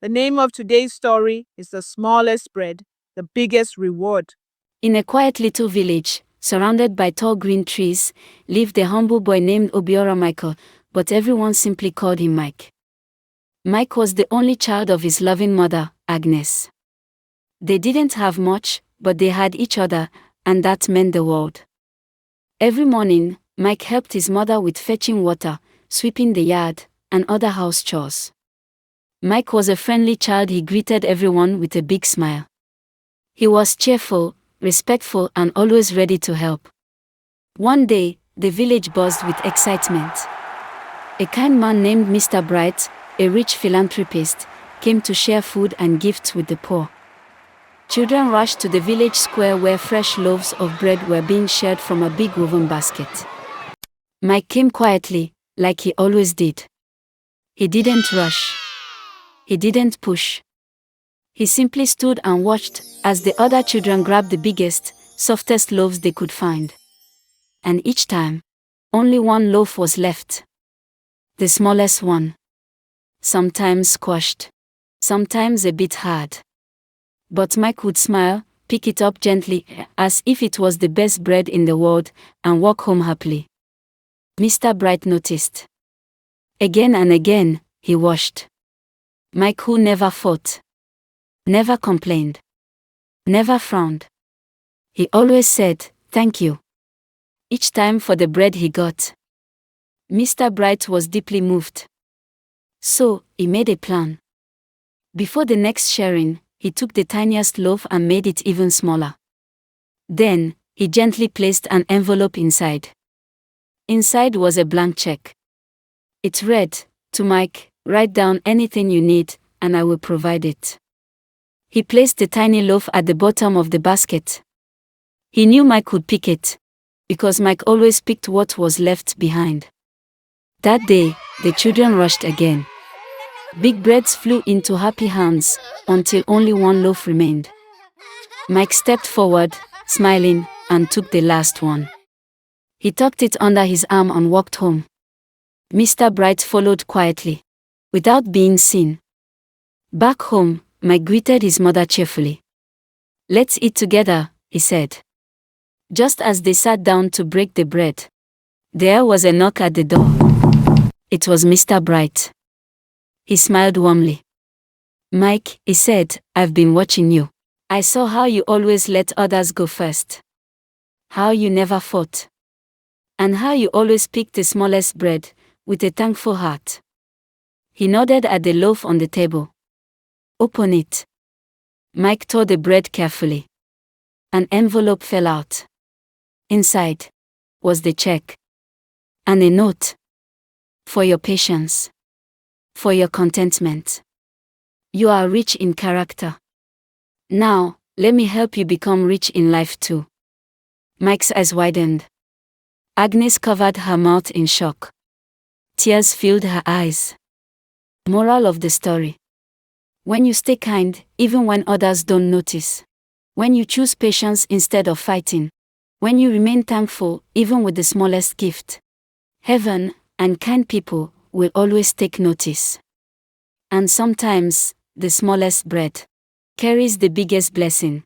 The name of today's story is The Smallest Bread, the Biggest Reward. In a quiet little village, surrounded by tall green trees, lived a humble boy named Obiora Michael, but everyone simply called him Mike. Mike was the only child of his loving mother, Agnes. They didn't have much, but they had each other, and that meant the world. Every morning, Mike helped his mother with fetching water, sweeping the yard, and other house chores. Mike was a friendly child. He greeted everyone with a big smile. He was cheerful, respectful, and always ready to help. One day, the village buzzed with excitement. A kind man named Mr. Bright, a rich philanthropist, came to share food and gifts with the poor. Children rushed to the village square where fresh loaves of bread were being shared from a big woven basket. Mike came quietly, like he always did. He didn't rush. He didn't push. He simply stood and watched as the other children grabbed the biggest, softest loaves they could find. And each time, only one loaf was left. The smallest one. Sometimes squashed. Sometimes a bit hard. But Mike would smile, pick it up gently, as if it was the best bread in the world, and walk home happily. Mr. Bright noticed. Again and again, he watched. Mike, who never fought, never complained, never frowned. He always said, "Thank you," each time for the bread he got. Mr. Bright was deeply moved. So, he made a plan. Before the next sharing, he took the tiniest loaf and made it even smaller. Then, he gently placed an envelope inside. Inside was a blank check. It read, "To Mike, write down anything you need, and I will provide it." He placed the tiny loaf at the bottom of the basket. He knew Mike would pick it, because Mike always picked what was left behind. That day, the children rushed again. Big breads flew into happy hands, until only one loaf remained. Mike stepped forward, smiling, and took the last one. He tucked it under his arm and walked home. Mr. Bright followed quietly, without being seen. Back home, Mike greeted his mother cheerfully. "Let's eat together," he said. Just as they sat down to break the bread, there was a knock at the door. It was Mr. Bright. He smiled warmly. "Mike," he said, "I've been watching you. I saw how you always let others go first. How you never fought. And how you always picked the smallest bread, with a thankful heart." He nodded at the loaf on the table. "Open it." Mike tore the bread carefully. An envelope fell out. Inside was the check. And a note. "For your patience. For your contentment. You are rich in character. Now, let me help you become rich in life too." Mike's eyes widened. Agnes covered her mouth in shock. Tears filled her eyes. Moral of the story. When you stay kind, even when others don't notice. When you choose patience instead of fighting. When you remain thankful, even with the smallest gift. Heaven, and kind people, will always take notice. And sometimes, the smallest bread carries the biggest blessing.